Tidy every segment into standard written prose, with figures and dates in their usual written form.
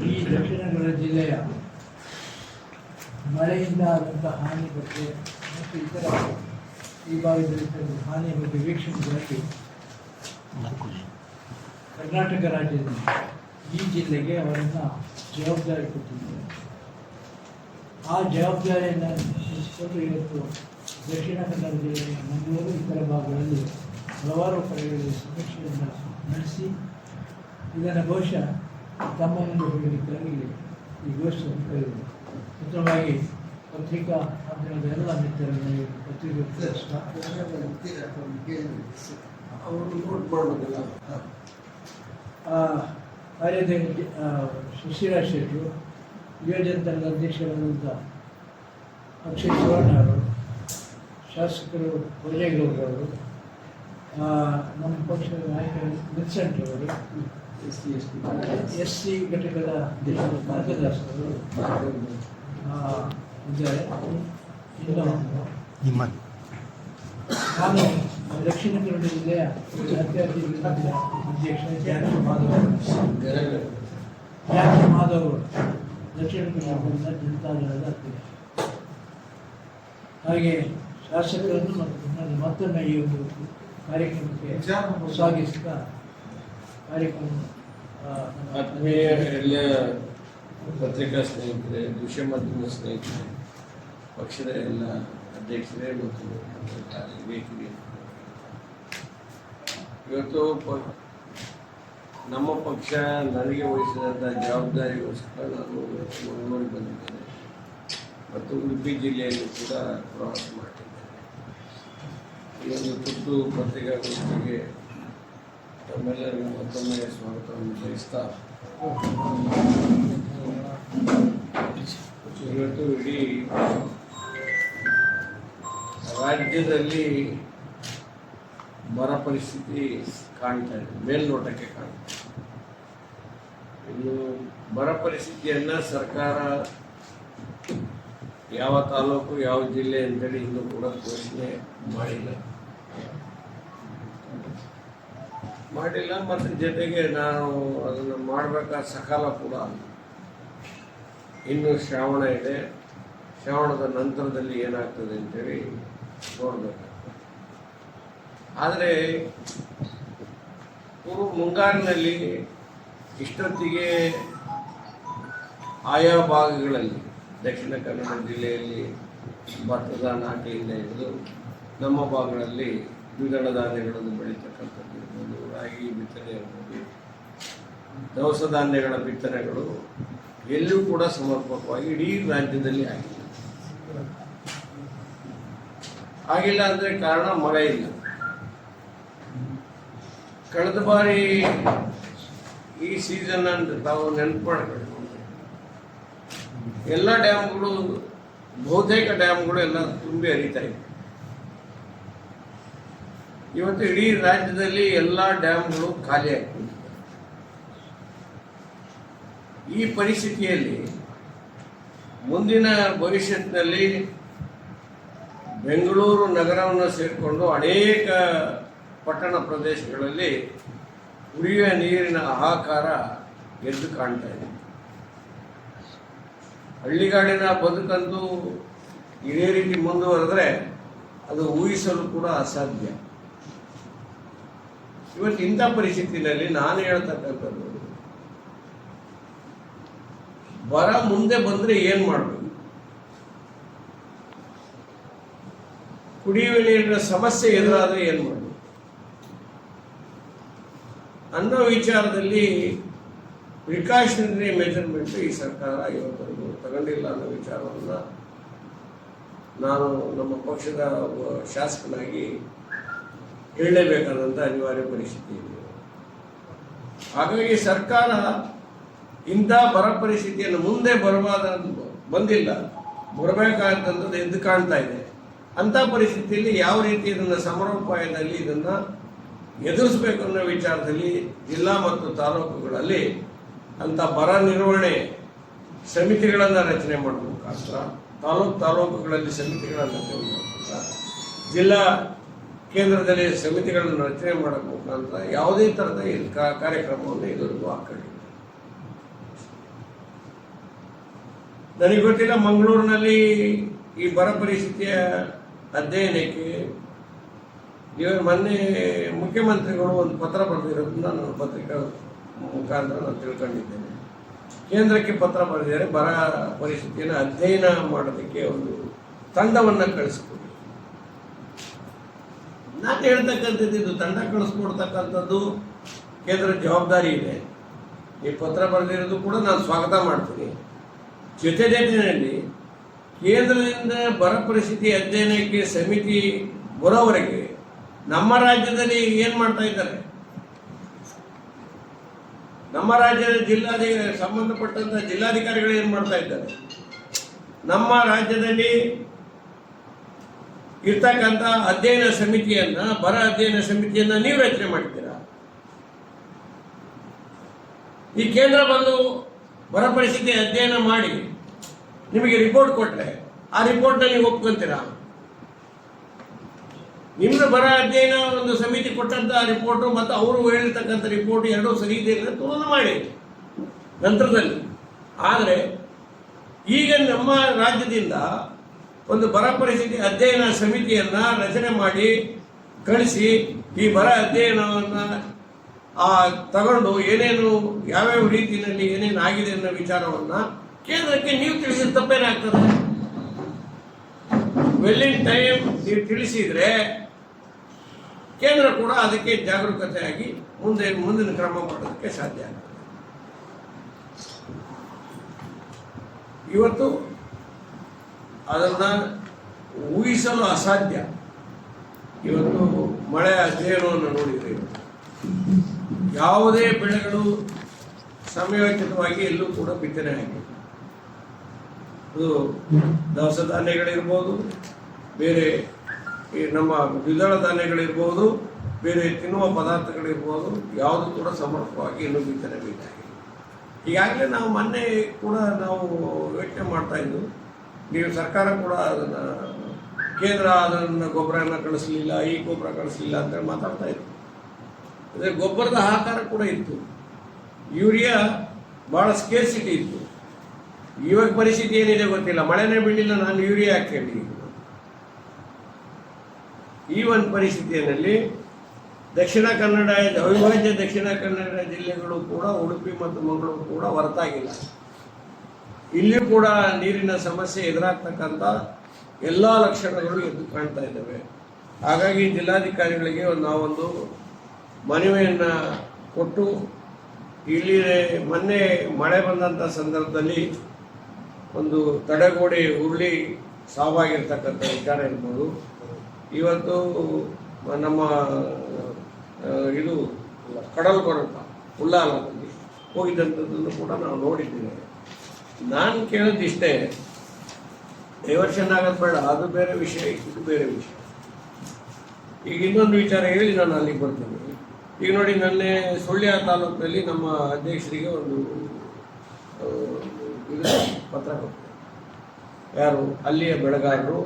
ಈ ದಕ್ಷಿಣ ಕನ್ನಡ ಜಿಲ್ಲೆಯ ಮಳೆಯಿಂದ ಆದಂಥ ಹಾನಿ ಬಗ್ಗೆ ಮತ್ತು ಇತರ ಈ ಭಾಗದಲ್ಲಿ ಹಾನಿಯ ಬಗ್ಗೆ ವೀಕ್ಷಣೆಗಾಗಿ ಕರ್ನಾಟಕ ರಾಜ್ಯದ ಈ ಜಿಲ್ಲೆಗೆ ಅವರನ್ನು ಜವಾಬ್ದಾರಿ ಕೊಟ್ಟಿದ್ದಾರೆ. ಆ ಜವಾಬ್ದಾರಿಯನ್ನು ವಹಿಸಿಕೊಂಡು ಇವತ್ತು ದಕ್ಷಿಣ ಕನ್ನಡ ಜಿಲ್ಲೆಯ ಮಂಗಳೂರು ಇತರ ಭಾಗಗಳಲ್ಲಿ ಹಲವಾರು ಕಡೆಗಳಲ್ಲಿ ಸಮೀಕ್ಷೆಯನ್ನು ನಡೆಸಿ ಇದನ್ನು ಬಹುಶಃ ತಮ್ಮ ಮುಂದೆ ಹೇಳಲಿಕ್ಕಾಗಿ ಈ ಗೋಷ್ಠಿಯನ್ನು ಕರೆದಿದೆ. ಮುಖ್ಯವಾಗಿ ಪತ್ರಿಕಾ ಮಾಧ್ಯಮದ ಎಲ್ಲ ಮಿತ್ರರನ್ನು ಅವರು ನೋಟ್ ಮಾಡಬೇಕಲ್ಲ. ಕಾರ್ಯದರ್ಶಿ ಸುಶೀಲಾ ಶೆಟ್ಟರು, ಯುವಜನತಾದ ಅಧ್ಯಕ್ಷರಾದಂಥ ಅಕ್ಷಯ್ ಸುವರ್ಣ ಅವರು, ಶಾಸಕರು ಭೋಜೇಗೌಡರವರು, ನಮ್ಮ ಪಕ್ಷದ ನಾಯಕರು ವಿನ್ಸೆಂಟ್ ಅವರು, ಎಸ್ ಸಿ ಘಟಕದ ಅಧ್ಯಕ್ಷರು ಮಾರ್ಗದರ್ಶಕರು ಇದ್ದಾರೆ. ಇನ್ನು ನಾನು ದಕ್ಷಿಣ ಕನ್ನಡ ಜಿಲ್ಲೆಯ ಜಾತ್ಯತೀತ ಅಧ್ಯಕ್ಷ ಜಾನಕಿ ಮಾಧವ್ ಅವರು, ದಕ್ಷಿಣ ಕನ್ನಡ ಜನತಾದಳದ ಅಧ್ಯಕ್ಷ. ಹಾಗೆ ಶಾಸಕರನ್ನು ಮತ್ತು ಮತ್ತೊಮ್ಮೆ ಈ ಒಂದು ಕಾರ್ಯಕ್ರಮಕ್ಕೆ ಸ್ವಾಗತಿಸುತ್ತಾ ಕಾರ್ಯಕ್ರಮ ಆತ್ಮೀಯ ಎಲ್ಲ ಪತ್ರಿಕಾ ಸ್ನೇಹಿತರೆ, ದೃಶ್ಯ ಮಾಧ್ಯಮ ಸ್ನೇಹಿತರೆ, ಪಕ್ಷದ ಎಲ್ಲ ಅಧ್ಯಕ್ಷರೇ ಮತ್ತು ವೇದಿಕೆ, ಇವತ್ತು ನಮ್ಮ ಪಕ್ಷ ನನಗೆ ವಹಿಸಿದಂಥ ಜವಾಬ್ದಾರಿಗೋಸ್ಕರ ನಾನು ಮಂಗಳೂರಿಗೆ ಬಂದಿದ್ದೇನೆ ಮತ್ತು ಉಡುಪಿ ಜಿಲ್ಲೆಯಲ್ಲಿ ಕೂಡ ಪ್ರವಾಸ ಮಾಡಿದ್ದೇನೆ. ಈ ಒಂದು ತುರ್ತು ಪತ್ರಿಕಾಗೋಷ್ಠಿಗೆ ತಮ್ಮೆಲ್ಲರಿಗೂ ಮತ್ತೊಮ್ಮೆ ಸ್ವಾಗತವನ್ನು ಬಯಸ್ತಾ, ಇವತ್ತು ಇಡೀ ರಾಜ್ಯದಲ್ಲಿ ಬರ ಪರಿಸ್ಥಿತಿ ಕಾಣ್ತಾ ಇದೆ, ಮೇಲ್ನೋಟಕ್ಕೆ ಕಾಣ್ತಾ ಇದೆ. ಇನ್ನು ಬರ ಪರಿಸ್ಥಿತಿಯನ್ನು ಸರ್ಕಾರ ಯಾವ ತಾಲೂಕು ಯಾವ ಜಿಲ್ಲೆ ಅಂತೇಳಿ ಇನ್ನೂ ಕೂಡ ಘೋಷಣೆ ಮಾಡಿಲ್ಲ ಮತ್ತು ಜೊತೆಗೆ ನಾವು ಅದನ್ನು ಮಾಡಬೇಕಾದ ಸಕಾಲ ಕೂಡ ಇನ್ನು ಶ್ರಾವಣ ಇದೆ. ಶ್ರಾವಣದ ನಂತರದಲ್ಲಿ ಏನಾಗ್ತದೆ ಅಂತೇಳಿ ನೋಡಬೇಕಾಗ್ತದೆ. ಆದರೆ ಮುಂಗಾರಿನಲ್ಲಿ ಇಷ್ಟೊತ್ತಿಗೆ ಆಯಾ ಭಾಗಗಳಲ್ಲಿ ದಕ್ಷಿಣ ಕನ್ನಡ ಜಿಲ್ಲೆಯಲ್ಲಿ ಭತ್ತದ ನಾಟಿಯಿಂದ ಹಿಡಿದು ನಮ್ಮ ಭಾಗಗಳಲ್ಲಿ ದ್ವಿದಳ ಧಾನ್ಯಗಳನ್ನು ಬೆಳೀತಕ್ಕಂಥದ್ದು ಇರ್ಬೋದು, ರಾಗಿ ಬಿತ್ತನೆ ಇರ್ಬೋದು, ದವಸ ಧಾನ್ಯಗಳ ಬಿತ್ತನೆಗಳು ಎಲ್ಲೂ ಕೂಡ ಸಮರ್ಪಕವಾಗಿ ಇಡೀ ರಾಜ್ಯದಲ್ಲಿ ಆಗಿಲ್ಲ ಅಂದರೆ ಕಾರಣ ಮಳೆ ಇಲ್ಲ. ಕಳೆದ ಬಾರಿ ಈ ಸೀಸನ್ ಅಂತ ತಾವು ನೆನಪು ಮಾಡ್ಕೊಂಡು ಎಲ್ಲ ಡ್ಯಾಮ್ಗಳು, ಬಹುತೇಕ ಡ್ಯಾಮ್ಗಳು ಎಲ್ಲ ತುಂಬಿ ಹರಿತಾ ಇವೆ. ಇವತ್ತು ಇಡೀ ರಾಜ್ಯದಲ್ಲಿ ಎಲ್ಲ ಡ್ಯಾಮ್ಗಳು ಖಾಲಿ ಆಗ್ತಿವೆ. ಈ ಪರಿಸ್ಥಿತಿಯಲ್ಲಿ ಮುಂದಿನ ಭವಿಷ್ಯತ್ತಿನಲ್ಲಿ ಬೆಂಗಳೂರು ನಗರವನ್ನು ಸೇರಿಕೊಂಡು ಅನೇಕ ಪಟ್ಟಣ ಪ್ರದೇಶಗಳಲ್ಲಿ ಕುಡಿಯುವ ನೀರಿನ ಹಾಹಾಕಾರ ಎದ್ದು ಕಾಣ್ತಾ ಇದೆ. ಹಳ್ಳಿಗಾಡಿನ ಬದುಕಂತೂ ಇದೇ ರೀತಿ ಮುಂದುವರೆದ್ರೆ ಅದು ಊಹಿಸಲು ಕೂಡ ಅಸಾಧ್ಯ. ಇವತ್ತು ಇಂಥ ಪರಿಸ್ಥಿತಿಯಲ್ಲಿ ನಾನು ಹೇಳ್ತಕ್ಕಂಥದ್ದು, ಬರ ಮುಂದೆ ಬಂದರೆ ಏನು ಮಾಡಬೇಕು, ಕುಡಿಯುವ ನೀರಿನ ಸಮಸ್ಯೆ ಎದುರಾದರೆ ಏನು ಮಾಡಬೇಕು ಅನ್ನೋ ವಿಚಾರದಲ್ಲಿ ಪ್ರಿಕಾಷನರಿ ಮೆಜರ್ಮೆಂಟ್ ಈ ಸರ್ಕಾರ ಇವತ್ತರೆಗೂ ತಗೊಂಡಿಲ್ಲ ಅನ್ನೋ ವಿಚಾರವನ್ನು ನಾನು ನಮ್ಮ ಪಕ್ಷದ ಶಾಸಕನಾಗಿ ಹೇಳಲೇಬೇಕಾದಂಥ ಅನಿವಾರ್ಯ ಪರಿಸ್ಥಿತಿ ಇದೆ. ಹಾಗಾಗಿ ಸರ್ಕಾರ ಇಂಥ ಬರ ಪರಿಸ್ಥಿತಿಯನ್ನು ಮುಂದೆ ಬಂದಿಲ್ಲ, ಬರಬೇಕಾದಂಥದ್ದು ಎದ್ದು ಕಾಣ್ತಾ ಇದೆ. ಅಂಥ ಪರಿಸ್ಥಿತಿಯಲ್ಲಿ ಯಾವ ರೀತಿ ಇದನ್ನು ಸಮರೋಪಾಯದಲ್ಲಿ ಇದನ್ನು ಎದುರಿಸಬೇಕು ಅನ್ನೋ ವಿಚಾರದಲ್ಲಿ ಜಿಲ್ಲಾ ಮತ್ತು ತಾಲೂಕುಗಳಲ್ಲಿ ಅಂಥ ಬರ ನಿರ್ವಹಣೆ ಸಮಿತಿಗಳನ್ನು ರಚನೆ ಮಾಡೋ ಮುಖಾಂತರ, ತಾಲೂಕುಗಳಲ್ಲಿ ಸಮಿತಿಗಳನ್ನು ರಚನೆ ಮಾಡೋ ಮುಖಾಂತರ, ಜಿಲ್ಲಾ ಕೇಂದ್ರದಲ್ಲಿ ಸಮಿತಿಗಳನ್ನು ರಚನೆ ಮಾಡೋ ಮುಖಾಂತರ ಯಾವುದೇ ಥರದ ಕಾರ್ಯಕ್ರಮವನ್ನು ಇದುವರೆಗೂ ಹಾಕೊಂಡಿಲ್ಲ. ನನಗೆ ಗೊತ್ತಿಲ್ಲ, ಮಂಗಳೂರಿನಲ್ಲಿ ಈ ಬರ ಪರಿಸ್ಥಿತಿಯ ಅಧ್ಯಯನಕ್ಕೆ ಇವರು ಮೊನ್ನೆ ಮುಖ್ಯಮಂತ್ರಿಗಳು ಒಂದು ಪತ್ರ ಬರೆದಿರೋದನ್ನ ನಾನು ಪತ್ರಿಕಾ ಮುಖಾಂತರ ನಾನು ತಿಳ್ಕೊಂಡಿದ್ದೇನೆ. ಕೇಂದ್ರಕ್ಕೆ ಪತ್ರ ಬರೆದಿದ್ದಾರೆ, ಬರ ಪರಿಸ್ಥಿತಿಯನ್ನು ಅಧ್ಯಯನ ಮಾಡೋದಕ್ಕೆ ಒಂದು ತಂಡವನ್ನು ಕಳಿಸ್ಕೊಡಿ. ನಾನು ಹೇಳ್ತಕ್ಕಂಥದ್ದು ಇದು ತಂಡ ಕಳಿಸ್ಕೊಡ್ತಕ್ಕಂಥದ್ದು ಕೇಂದ್ರದ ಜವಾಬ್ದಾರಿ ಇದೆ. ಈ ಪತ್ರ ಬರೆದಿರೋದು ಕೂಡ ನಾನು ಸ್ವಾಗತ ಮಾಡ್ತೀನಿ. ಜೊತೆಯಲ್ಲಿ ಕೇಂದ್ರದಿಂದ ಬರ ಪರಿಸ್ಥಿತಿ ಅಧ್ಯಯನಕ್ಕೆ ಸಮಿತಿ ಬರೋವರೆಗೆ ನಮ್ಮ ರಾಜ್ಯದಲ್ಲಿ ಏನು ಮಾಡ್ತಾ ಇದ್ದಾರೆ, ನಮ್ಮ ರಾಜ್ಯದ ಸಂಬಂಧಪಟ್ಟಂತ ಜಿಲ್ಲಾಧಿಕಾರಿಗಳು ಏನು ಮಾಡ್ತಾ ಇದ್ದಾರೆ, ನಮ್ಮ ರಾಜ್ಯದಲ್ಲಿ ಇರ್ತಕ್ಕಂಥ ಅಧ್ಯಯನ ಸಮಿತಿಯನ್ನ, ಬರ ಅಧ್ಯಯನ ಸಮಿತಿಯನ್ನ ನೀವು ರಚನೆ ಮಾಡಿದ್ದೀರಾ. ಈ ಕೇಂದ್ರ ಬಂದು ಬರ ಪರಿಸ್ಥಿತಿ ಅಧ್ಯಯನ ಮಾಡಿ ನಿಮಗೆ ರಿಪೋರ್ಟ್ ಕೊಟ್ಟರೆ ಆ ರಿಪೋರ್ಟ್ನಲ್ಲಿ ನೀವು ಒಪ್ಕೊಂತೀರಾ? ನಿಮ್ದು ಬರ ಅಧ್ಯಯನ ಒಂದು ಸಮಿತಿ ಕೊಟ್ಟಂತ ರಿಪೋರ್ಟು ಮತ್ತು ಅವರು ಹೇಳಿರ್ತಕ್ಕಂಥ ರಿಪೋರ್ಟ್ ಎರಡೂ ಸರಿ ಇದೆ ಅಂತ ತುಲನೆ ಮಾಡಿ ನಂತರದಲ್ಲಿ. ಆದರೆ ಈಗ ನಮ್ಮ ರಾಜ್ಯದಿಂದ ಒಂದು ಬರ ಪರಿಸ್ಥಿತಿ ಅಧ್ಯಯನ ಸಮಿತಿಯನ್ನ ರಚನೆ ಮಾಡಿ ಕಳಿಸಿ ಈ ಬರ ಅಧ್ಯಯನವನ್ನು ತಗೊಂಡು ಏನೇನು ಯಾವ್ಯಾವ ರೀತಿಯಲ್ಲಿ ಏನೇನು ಆಗಿದೆ ಅನ್ನೋ ವಿಚಾರವನ್ನ ಕೇಂದ್ರಕ್ಕೆ ನೀವು ತಿಳಿಸಿದ ತಪ್ಪೇನಾಗ್ತದೆ? ವೆಲ್ಲಿಂಗ್ ಟೈಮ್ ನೀವು ತಿಳಿಸಿದ್ರೆ ಕೇಂದ್ರ ಕೂಡ ಅದಕ್ಕೆ ಜಾಗರೂಕತೆಯಾಗಿ ಮುಂದಿನ ಕ್ರಮ ಮಾಡೋದಕ್ಕೆ ಸಾಧ್ಯ ಆಗ್ತದೆ. ಇವತ್ತು ಅದನ್ನ ಊಹಿಸಲು ಅಸಾಧ್ಯ. ಇವತ್ತು ಮಳೆ ಅಧ್ಯಯನವನ್ನು ನೋಡಿದರೆ ಯಾವುದೇ ಬೆಳೆಗಳು ಸಮಯೋಚಿತವಾಗಿ ಎಲ್ಲೂ ಕೂಡ ಬಿತ್ತನೆ ಆಗಿದೆ. ಅದು ದವಸ ಧಾನ್ಯಗಳಿರ್ಬೋದು, ಬೇರೆ ನಮ್ಮ ದ್ವಿದಳ ಧಾನ್ಯಗಳಿರ್ಬೋದು, ಬೇರೆ ತಿನ್ನುವ ಪದಾರ್ಥಗಳಿರ್ಬೋದು, ಯಾವುದು ಕೂಡ ಸಮರ್ಪಕವಾಗಿ ಇನ್ನೂ ಬಿತ್ತನೆ ಬೇಕಾಗಿದೆ. ಈಗಾಗಲೇ ನಾವು ಮೊನ್ನೆ ಕೂಡ ನಾವು ಯೋಚನೆ ಮಾಡ್ತಾ ಇದ್ವು, ನೀವು ಸರ್ಕಾರ ಕೂಡ ಅದನ್ನು ಕೇಂದ್ರ ಅದನ್ನು ಗೊಬ್ಬರನ ಕಳಿಸ್ಲಿಲ್ಲ, ಈ ಗೊಬ್ಬರ ಕಳಿಸ್ಲಿಲ್ಲ ಅಂತೇಳಿ ಮಾತಾಡ್ತಾ ಇತ್ತು. ಅದೇ ಗೊಬ್ಬರದ ಆಹಾರ ಕೂಡ ಇತ್ತು, ಯೂರಿಯಾ ಭಾಳ ಸ್ಕೇರ್ಸಿಟಿ ಇತ್ತು. ಇವಾಗ ಪರಿಸ್ಥಿತಿ ಏನಿದೆ ಗೊತ್ತಿಲ್ಲ, ಮಳೆನೇ ಬೀಳಿಲ್ಲ, ನಾನು ಯೂರಿಯಾ ಹಾಕೇಳಿ. ಈ ಒಂದು ಪರಿಸ್ಥಿತಿಯಲ್ಲಿ ದಕ್ಷಿಣ ಕನ್ನಡ, ಅವಿಭಾಜ್ಯ ದಕ್ಷಿಣ ಕನ್ನಡ ಜಿಲ್ಲೆಗಳು ಕೂಡ, ಉಡುಪಿ ಮತ್ತು ಮಂಗಳೂರು ಕೂಡ ಹೊರತಾಗಿಲ್ಲ. ಇಲ್ಲಿಯೂ ಕೂಡ ನೀರಿನ ಸಮಸ್ಯೆ ಎದುರಾಗ್ತಕ್ಕಂಥ ಎಲ್ಲ ಲಕ್ಷಣಗಳು ಎದ್ದು ಕಾಣ್ತಾ ಇದ್ದಾವೆ. ಹಾಗಾಗಿ ಜಿಲ್ಲಾಧಿಕಾರಿಗಳಿಗೆ ನಾವೊಂದು ಮನವಿಯನ್ನು ಕೊಟ್ಟು, ಇಲ್ಲಿ ಮೊನ್ನೆ ಮಳೆ ಬಂದಂಥ ಸಂದರ್ಭದಲ್ಲಿ ಒಂದು ತಡೆಗೋಡೆ ಉರುಳಿ ಸಾವಾಗಿರ್ತಕ್ಕಂಥ ವಿಚಾರ ಇರ್ಬೋದು. ಇವತ್ತು ನಮ್ಮ ಇದು ಕಡಲ್ಕೊರಟ ಉಳ್ಳಾಲದಲ್ಲಿ ಹೋಗಿದ್ದಂಥದ್ದನ್ನು ಕೂಡ ನಾವು ನೋಡಿದ್ದೇವೆ. ನಾನು ಕೇಳೋದಿಷ್ಟೇ, ಡೈವರ್ಷನ್ ಆಗೋದು ಬೇಡ, ಅದು ಬೇರೆ ವಿಷಯ, ಇದು ಬೇರೆ ವಿಷಯ. ಈಗ ಇನ್ನೊಂದು ವಿಚಾರ ಹೇಳಿ ನಾನು ಅಲ್ಲಿಗೆ ಬರ್ತೇನೆ. ಈಗ ನೋಡಿ, ನನ್ನೆ ಸುಳ್ಯ ತಾಲೂಕಿನಲ್ಲಿ ನಮ್ಮ ಅಧ್ಯಕ್ಷರಿಗೆ ಒಂದು ಪತ್ರ ಕೊಡ್ತಾರೆ. ಯಾರು ಅಲ್ಲಿಯ ಬೆಳೆಗಾರರು,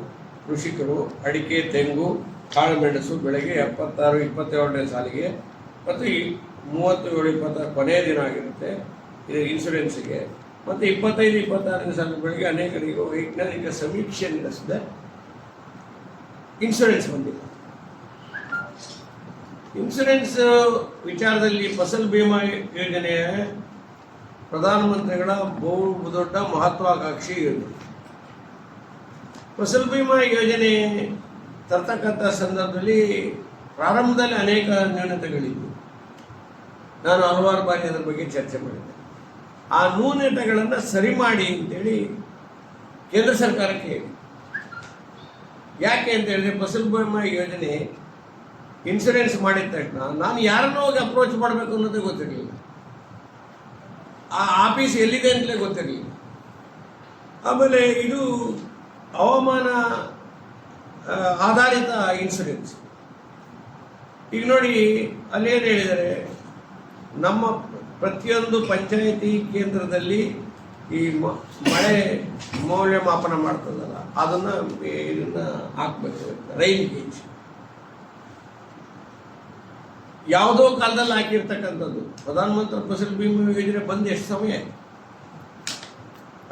ಕೃಷಿಕರು ಅಡಿಕೆ, ತೆಂಗು, ಕಾಳುಮೆಣಸು ಬೆಳೆಗೆ 76-27ನೇ ಸಾಲಿಗೆ ಮತ್ತು 37-26 ಕೊನೆಯ ದಿನ ಆಗಿರುತ್ತೆ ಇದು ಇನ್ಶೂರೆನ್ಸ್ಗೆ, ಮತ್ತು 25-26ನೇ ಸಾಲಿನ ಬೆಳೆಗೆ ಅನೇಕರಿಗೆ ವೈಜ್ಞಾನಿಕ ಸಮೀಕ್ಷೆ ನಡೆಸಿದೆ, ಇನ್ಶೂರೆನ್ಸ್ ಬಂದಿಲ್ಲ. ಇನ್ಶೂರೆನ್ಸ್ ವಿಚಾರದಲ್ಲಿ ಫಸಲ್ ಬಿಮಾ ಯೋಜನೆಯ ಪ್ರಧಾನಮಂತ್ರಿಗಳ ಬಹು ದೊಡ್ಡ ಮಹತ್ವಾಕಾಂಕ್ಷಿ ಯೋಜನೆ. ಫಸಲ್ ಬಿಮಾ ಯೋಜನೆ ತರ್ತಕ್ಕಂಥ ಸಂದರ್ಭದಲ್ಲಿ ಪ್ರಾರಂಭದಲ್ಲಿ ಅನೇಕ ನ್ಯೂನತೆಗಳಿದ್ದು ನಾನು ಹಲವಾರು ಬಾರಿ ಅದರ ಬಗ್ಗೆ ಚರ್ಚೆ ಮಾಡಿದ್ದೆ. ಆ ನ್ಯೂನತೆಗಳನ್ನು ಸರಿ ಮಾಡಿ ಅಂತೇಳಿ ಕೇಂದ್ರ ಸರ್ಕಾರಕ್ಕೆ ಹೇಳಿ. ಯಾಕೆ ಅಂತ ಹೇಳಿದ್ರೆ, ಫಸಲ್ ಬಿಮಾ ಯೋಜನೆ ಇನ್ಶೂರೆನ್ಸ್ ಮಾಡಿದ ತಕ್ಷಣ ನಾನು ಯಾರನ್ನೂ ಹೋಗಿ ಅಪ್ರೋಚ್ ಮಾಡಬೇಕು ಅನ್ನೋದೇ ಗೊತ್ತಿರಲಿಲ್ಲ, ಆ ಆಫೀಸ್ ಎಲ್ಲಿದೆ ಅಂತಲೇ ಗೊತ್ತಿರಲಿಲ್ಲ. ಆಮೇಲೆ ಇದು ಹವಾಮಾನ ಆಧಾರಿತ ಇನ್ಶೂರೆನ್ಸ್. ಈಗ ನೋಡಿ, ಅಲ್ಲೇನು ಹೇಳಿದ್ದಾರೆ, ನಮ್ಮ ಪ್ರತಿಯೊಂದು ಪಂಚಾಯಿತಿ ಕೇಂದ್ರದಲ್ಲಿ ಈ ಮಳೆ ಮೌಲ್ಯಮಾಪನ ಮಾಡ್ತದಲ್ಲ, ಇದನ್ನ ಹಾಕ್ಬೇಕು, ರೈನ್ ಗೇಜ್. ಯಾವುದೋ ಕಾಲದಲ್ಲಿ ಹಾಕಿರ್ತಕ್ಕಂಥದ್ದು. ಪ್ರಧಾನಮಂತ್ರಿ ಫಸಲ್ ಬಿಮಾ ಯೋಜನೆ ಬಂದು ಎಷ್ಟು ಸಮಯ ಆಯಿತು?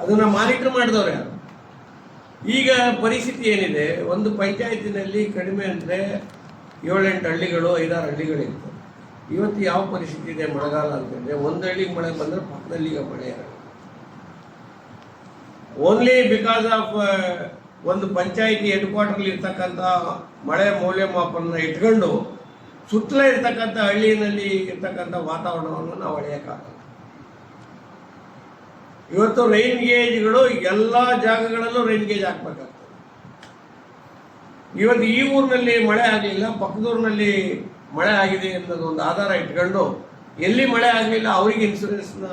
ಅದನ್ನು ಮಾನಿಟರ್ ಮಾಡಿದವ್ರು ಯಾರು? ಈಗ ಪರಿಸ್ಥಿತಿ ಏನಿದೆ, ಒಂದು ಪಂಚಾಯತಿನಲ್ಲಿ ಕಡಿಮೆ ಅಂದರೆ 7-8 ಹಳ್ಳಿಗಳು 5-6 ಹಳ್ಳಿಗಳಿರ್ತವೆ. ಇವತ್ತು ಯಾವ ಪರಿಸ್ಥಿತಿ ಇದೆ ಮಳೆಗಾಲ ಅಂತಂದರೆ, ಒಂದು ಹಳ್ಳಿಗೆ ಮಳೆ ಬಂದರೆ ಪಕ್ಕದಲ್ಲಿ ಈಗ ಮಳೆ ಇರಲ್ಲ. ಓನ್ಲಿ ಬಿಕಾಸ್ ಆಫ್ ಒಂದು ಪಂಚಾಯಿತಿ ಹೆಡ್ ಕ್ವಾರ್ಟರ್ಲಿ ಇರ್ತಕ್ಕಂಥ ಮಳೆ ಮೌಲ್ಯಮಾಪನ ಇಟ್ಕೊಂಡು ಸುತ್ತಲೇ ಇರ್ತಕ್ಕಂಥ ಹಳ್ಳಿಯಲ್ಲಿ ಇರ್ತಕ್ಕಂಥ ವಾತಾವರಣವನ್ನು ನಾವು ಅಳೆಯೋಕ್ಕಾಗಲ್ಲ. ಇವತ್ತು ರೈನ್ ಗೇಜ್ಗಳು ಎಲ್ಲ ಜಾಗಗಳಲ್ಲೂ ರೈನ್ ಗೇಜ್ ಹಾಕ್ಬೇಕಾಗ್ತದೆ. ಇವತ್ತು ಈ ಊರಿನಲ್ಲಿ ಮಳೆ ಆಗಲಿಲ್ಲ, ಪಕ್ಕದೂರಿನಲ್ಲಿ ಮಳೆ ಆಗಿದೆ ಅನ್ನೋದು ಒಂದು ಆಧಾರ ಇಟ್ಕೊಂಡು ಎಲ್ಲಿ ಮಳೆ ಆಗಲಿಲ್ಲ ಅವರಿಗೆ ಇನ್ಶೂರೆನ್ಸ್ನ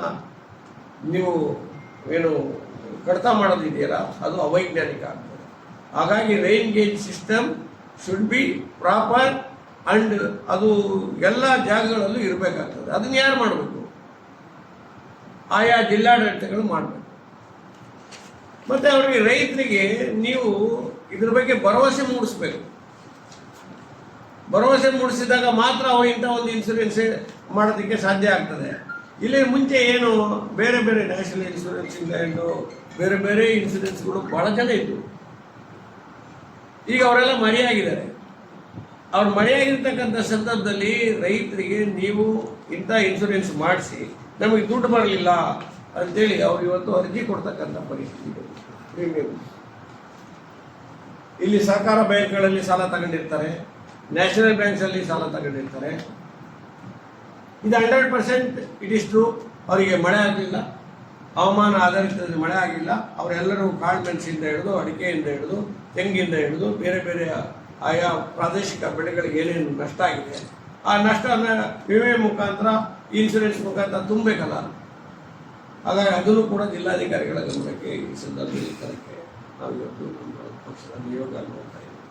ನೀವು ಏನು ಕಡಿತ ಮಾಡೋದಿದೆಯಲ್ಲ, ಅದು ಅವೈಜ್ಞಾನಿಕ ಆಗ್ತದೆ. ಹಾಗಾಗಿ rain gauge system should be proper and ಅದು ಎಲ್ಲ ಜಾಗಗಳಲ್ಲೂ ಇರಬೇಕಾಗ್ತದೆ. ಅದನ್ನು ಯಾರು ಮಾಡಬೇಕು? ಆಯಾ ಜಿಲ್ಲಾಡಳಿತಗಳು ಮಾಡಬೇಕು. ಮತ್ತು ಅವರಿಗೆ ರೈತರಿಗೆ ನೀವು ಇದ್ರ ಬಗ್ಗೆ ಭರವಸೆ ಮೂಡಿಸ್ಬೇಕು. ಭರವಸೆ ಮೂಡಿಸಿದಾಗ ಮಾತ್ರ ಅವರು ಇಂಥ ಒಂದು ಇನ್ಶೂರೆನ್ಸ್ ಮಾಡೋದಕ್ಕೆ ಸಾಧ್ಯ ಆಗ್ತದೆ. ಇಲ್ಲಿ ಮುಂಚೆ ಏನು ಬೇರೆ ಬೇರೆ ನ್ಯಾಷನಲ್ ಇನ್ಶೂರೆನ್ಸ್, ಇಂಗ್ಲೆಂಡು, ಬೇರೆ ಬೇರೆ ಇನ್ಶೂರೆನ್ಸ್ಗಳು ಭಾಳ ಜನ ಇದ್ದರು. ಈಗ ಅವರೆಲ್ಲ ಮರೆಯಾಗಿದ್ದಾರೆ. ಅವ್ರು ಮರೆಯಾಗಿರ್ತಕ್ಕಂಥ ಸಂದರ್ಭದಲ್ಲಿ ರೈತರಿಗೆ ನೀವು ಇಂಥ ಇನ್ಶೂರೆನ್ಸ್ ಮಾಡಿಸಿ, ನಮಗೆ ದುಡ್ಡು ಬರಲಿಲ್ಲ ಅಂತೇಳಿ ಅವ್ರು ಇವತ್ತು ಅರ್ಜಿ ಕೊಡ್ತಕ್ಕಂಥ ಪರಿಸ್ಥಿತಿ ಪ್ರೀಮಿಯಂ. ಇಲ್ಲಿ ಸಹಕಾರ ಬ್ಯಾಂಕ್ಗಳಲ್ಲಿ ಸಾಲ ತಗೊಂಡಿರ್ತಾರೆ, ನ್ಯಾಷನಲ್ ಬ್ಯಾಂಕ್ಸಲ್ಲಿ ಸಾಲ ತಗೊಂಡಿರ್ತಾರೆ. ಇದು 100% ಇಟ್ ಇಸ್ ಟ್ರೂ. ಅವರಿಗೆ ಮಳೆ ಆಗಲಿಲ್ಲ, ಹವಾಮಾನ ಆಧಾರಿತ ಮಳೆ ಆಗಿಲ್ಲ. ಅವರೆಲ್ಲರೂ ಕಾಳು ಮೆಣಸಿಂದ ಹಿಡಿದು, ಅಡಿಕೆಯಿಂದ ಹಿಡಿದು, ತೆಂಗಿಂದ ಹಿಡಿದು ಬೇರೆ ಬೇರೆ ಆಯಾ ಪ್ರಾದೇಶಿಕ ಬೆಳೆಗಳಿಗೆ ಏನೇನು ನಷ್ಟ ಆಗಿದೆ ಆ ನಷ್ಟನ ವಿಮೆ ಮುಖಾಂತರ, ಇನ್ಶೂರೆನ್ಸ್ ಮುಖಾಂತರ ತುಂಬಬೇಕಲ್ಲ. ಹಾಗಾಗಿ ಅದನ್ನು ಕೂಡ ಜಿಲ್ಲಾಧಿಕಾರಿಗಳ ಗಮನಕ್ಕೆ ಈ ಸಂದರ್ಭದಲ್ಲಿ ತರಕ್ಕೆ ನಾವು ಇವತ್ತು ನಮ್ಮ ಪಕ್ಷದ ನಿಯೋಗ ನೋಡ್ತಾ ಇದ್ದೀವಿ.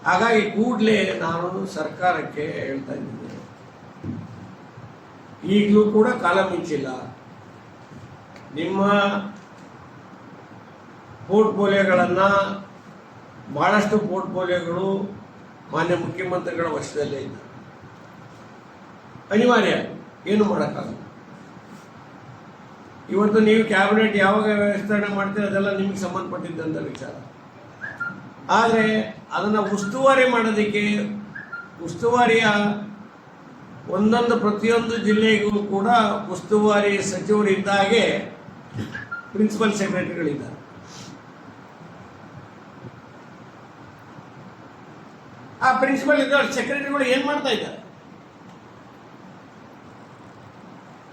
ಹಾಗಾಗಿ ಕೂಡಲೇ ನಾನು ಸರ್ಕಾರಕ್ಕೆ ಹೇಳ್ತಾ ಇದ್ದೀನಿ, ಈಗಲೂ ಕೂಡ ಕಾಲ ಮಿಂಚಿಲ್ಲ. ನಿಮ್ಮ ಪೋರ್ಟ್ಫೋಲಿಯೋಗಳನ್ನು, ಭಾಳಷ್ಟು ಪೋರ್ಟ್ಫೋಲಿಯೋಗಳು ಮಾನ್ಯ ಮುಖ್ಯಮಂತ್ರಿಗಳ ವಶದಲ್ಲೇ ಇದ್ದ. ಅನಿವಾರ್ಯ, ಏನು ಮಾಡೋಕ್ಕಾಗಲ್ಲ. ಇವತ್ತು ನೀವು ಕ್ಯಾಬಿನೆಟ್ ಯಾವಾಗ ವಿಸ್ತರಣೆ ಮಾಡ್ತೀರ ಅದೆಲ್ಲ ನಿಮಗೆ ಸಂಬಂಧಪಟ್ಟಿದ್ದಂಥ ವಿಚಾರ. ಆದರೆ ಅದನ್ನು ಉಸ್ತುವಾರಿ ಮಾಡೋದಕ್ಕೆ, ಉಸ್ತುವಾರಿಯ ಒಂದೊಂದು ಪ್ರತಿಯೊಂದು ಜಿಲ್ಲೆಗೂ ಕೂಡ ಉಸ್ತುವಾರಿ ಸಚಿವರು ಇದ್ದಾಗೆ ಪ್ರಿನ್ಸಿಪಲ್ ಸೆಕ್ರೆಟರಿಗಳಿದ್ದಾರೆ. ಆ ಪ್ರಿನ್ಸಿಪಲ್ ಸೆಕ್ರೆಟರಿಗಳು ಏನು ಮಾಡ್ತಾ ಇದ್ದಾರೆ?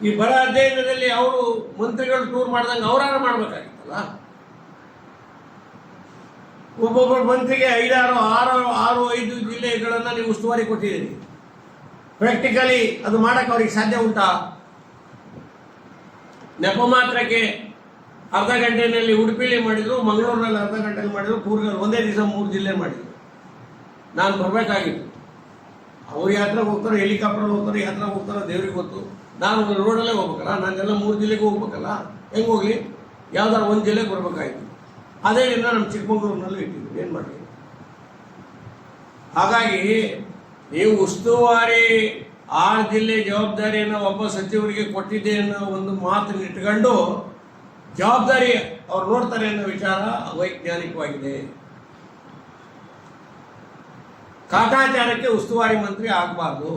ಈ ಬರ ಅಧ್ಯಯನದಲ್ಲಿ ಅವರು ಮಂತ್ರಿಗಳು ಟೂರ್ ಮಾಡ್ದಂಗೆ ಅವರಾರು ಮಾಡಬೇಕಾಗಿತ್ತಲ್ಲ. ಒಬ್ಬೊಬ್ಬರು ಮಂತ್ರಿಗೆ 5 ಜಿಲ್ಲೆಗಳನ್ನು ನೀವು ಉಸ್ತುವಾರಿ ಕೊಟ್ಟಿದ್ದೀರಿ. ಪ್ರಾಕ್ಟಿಕಲಿ ಅದು ಮಾಡಕ್ಕೆ ಅವ್ರಿಗೆ ಸಾಧ್ಯ ಉಂಟಾ? ನೆಪ ಮಾತ್ರಕ್ಕೆ ಅರ್ಧ ಗಂಟೆಯಲ್ಲಿ ಉಡುಪಿಲಿ ಮಾಡಿದ್ರು, ಮಂಗಳೂರಿನಲ್ಲಿ ಅರ್ಧ ಗಂಟೆಯಲ್ಲಿ ಮಾಡಿದ್ರು, ಕೂರ್ಗಲ್ಲಿ ಒಂದೇ ದಿವಸ 3 ಜಿಲ್ಲೆ ಮಾಡಿದ್ರು. ನಾನು ಬರಬೇಕಾಗಿತ್ತು. ಅವ್ರು ಯಾತ್ರೆಗೆ ಹೋಗ್ತಾರೆ, ಹೆಲಿಕಾಪ್ಟರ್ ಹೋಗ್ತಾರೆ, ಯಾತ್ರೆಗೆ ಹೋಗ್ತಾರೆ, ದೇವ್ರಿಗೆ ಗೊತ್ತು. ನಾನು ರೋಡಲ್ಲೇ ಹೋಗ್ಬೇಕಲ್ಲ, ನಾನೆಲ್ಲ 3 ಜಿಲ್ಲೆಗೆ ಹೋಗ್ಬೇಕಲ್ಲ. ಹೆಂಗೆ ಹೋಗಲಿ? ಯಾವ್ದಾರು ಒಂದು ಜಿಲ್ಲೆಗೆ ಬರಬೇಕಾಯ್ತು. ಅದೇ ದಿನ ನಮ್ಮ ಚಿಕ್ಕಮಗಳೂರಿನಲ್ಲೂ ಇಟ್ಟಿದ್ದು. ಏನು ಮಾಡಿ? ಹಾಗಾಗಿ ನೀವು ಉಸ್ತುವಾರಿ 6 ಜಿಲ್ಲೆ ಜವಾಬ್ದಾರಿಯನ್ನು ಒಬ್ಬ ಸಚಿವರಿಗೆ ಕೊಟ್ಟಿದ್ದೆ ಅನ್ನೋ ಒಂದು ಮಾತನ್ನು ಇಟ್ಕೊಂಡು ಜವಾಬ್ದಾರಿ ಅವ್ರು ನೋಡ್ತಾರೆ ಅನ್ನೋ ವಿಚಾರ ಅವೈಜ್ಞಾನಿಕವಾಗಿದೆ. ಕಾಟಾಚಾರಕ್ಕೆ ಉಸ್ತುವಾರಿ ಮಂತ್ರಿ ಆಗಬಾರ್ದು.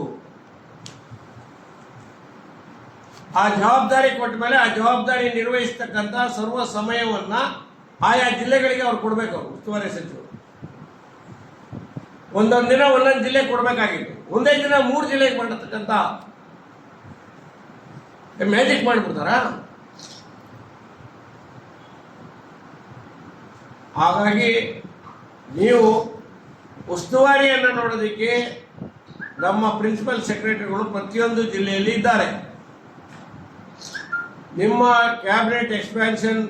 ಆ ಜವಾಬ್ದಾರಿ ಕೊಟ್ಟ ಮೇಲೆ ಆ ಜವಾಬ್ದಾರಿ ನಿರ್ವಹಿಸ್ತಕ್ಕಂಥ ಸರ್ವ ಸಮಯವನ್ನು ಆಯಾ ಜಿಲ್ಲೆಗಳಿಗೆ ಅವ್ರು ಕೊಡಬೇಕು. ಅವರು ಉಸ್ತುವಾರಿ ಸಚಿವರು ಒಂದೊಂದು ದಿನ ಒಂದೊಂದು ಜಿಲ್ಲೆ ಕೊಡಬೇಕಾಗಿತ್ತು. ಒಂದೇ ದಿನ 3 ಜಿಲ್ಲೆಗೆ ಮಾಡತಕ್ಕಂಥ ಮ್ಯಾಜಿಕ್ ಮಾಡಿಬಿಡ್ತಾರ. ಹಾಗಾಗಿ ನೀವು ಉಸ್ತುವಾರಿಯನ್ನು ನೋಡೋದಕ್ಕೆ ನಮ್ಮ ಪ್ರಿನ್ಸಿಪಲ್ ಸೆಕ್ರೆಟರಿಗಳು ಪ್ರತಿಯೊಂದು ಜಿಲ್ಲೆಯಲ್ಲಿ ಇದ್ದಾರೆ. ನಿಮ್ಮ ಕ್ಯಾಬಿನೆಟ್ ಎಕ್ಸ್ಪ್ಯಾನ್ಷನ್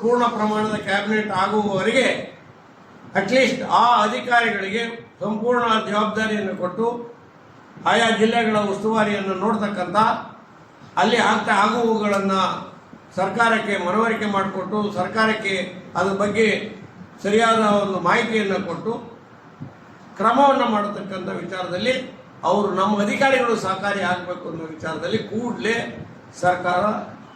ಪೂರ್ಣ ಪ್ರಮಾಣದ ಕ್ಯಾಬಿನೆಟ್ ಆಗುವವರೆಗೆ ಅಟ್ಲೀಸ್ಟ್ ಆ ಅಧಿಕಾರಿಗಳಿಗೆ ಸಂಪೂರ್ಣ ಜವಾಬ್ದಾರಿಯನ್ನು ಕೊಟ್ಟು ಆಯಾ ಜಿಲ್ಲೆಗಳ ಉಸ್ತುವಾರಿಯನ್ನು ನೋಡ್ತಕ್ಕಂಥ, ಅಲ್ಲಿ ಆಗುವುಗಳನ್ನು ಸರ್ಕಾರಕ್ಕೆ ಮನವರಿಕೆ ಮಾಡಿಕೊಟ್ಟು ಸರ್ಕಾರಕ್ಕೆ ಅದ್ರ ಬಗ್ಗೆ ಸರಿಯಾದ ಒಂದು ಮಾಹಿತಿಯನ್ನು ಕೊಟ್ಟು ಕ್ರಮವನ್ನು ಮಾಡತಕ್ಕಂಥ ವಿಚಾರದಲ್ಲಿ ಅವರು ನಮ್ಮ ಅಧಿಕಾರಿಗಳು ಸಹಕಾರಿ ಆಗಬೇಕು ಅನ್ನೋ ವಿಚಾರದಲ್ಲಿ ಕೂಡಲೇ ಸರ್ಕಾರ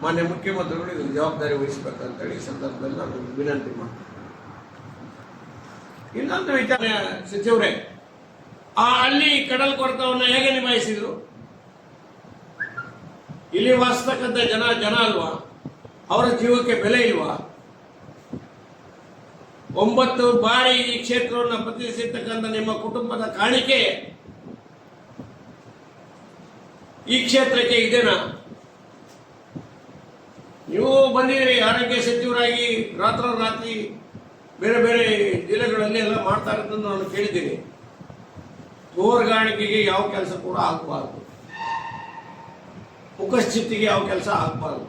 ಮಾನ್ಯ ಮುಖ್ಯಮಂತ್ರಿಗಳು ಇದು ಜವಾಬ್ದಾರಿ ವಹಿಸಬೇಕಂತೇಳಿ ಈ ಸಂದರ್ಭದಲ್ಲಿ ನಾನು ವಿನಂತಿ ಮಾಡ್ತೀನಿ. ಇನ್ನೊಂದು ವಿಚಾರ ಸಚಿವರೇ, ಅಲ್ಲಿ ಕಡಲ್ ಕೊರೆತವನ್ನು ಹೇಗೆ ನಿಭಾಯಿಸಿದ್ರು? ಇಲ್ಲಿ ವಾಸಿಸ್ತಕ್ಕಂಥ ಜನ ಅಲ್ವಾ? ಅವರ ಜೀವಕ್ಕೆ ಬೆಲೆ ಇಲ್ವಾ? 9 ಬಾರಿ ಈ ಕ್ಷೇತ್ರವನ್ನು ಪ್ರತಿನಿಧಿಸಿರ್ತಕ್ಕಂಥ ನಿಮ್ಮ ಕುಟುಂಬದ ಕಾಣಿಕೆ ಈ ಕ್ಷೇತ್ರಕ್ಕೆ ಇದೆನಾ? ನೀವು ಬಂದಿದ್ದೀರಿ ಆರೋಗ್ಯ ಸಚಿವರಾಗಿ, ರಾತ್ರೋರಾತ್ರಿ ಬೇರೆ ಬೇರೆ ಜಿಲ್ಲೆಗಳಲ್ಲಿ ಎಲ್ಲ ಮಾಡ್ತಾ ಇರೋದನ್ನು ನಾನು ಕೇಳಿದ್ದೀನಿ. ತೋರ್ಗಾಣಿಕೆಗೆ ಯಾವ ಕೆಲಸ ಕೂಡ ಆಗಬಾರ್ದು, ಮುಖಸ್ಥಿತಿಗೆ ಯಾವ ಕೆಲಸ ಆಗಬಾರ್ದು.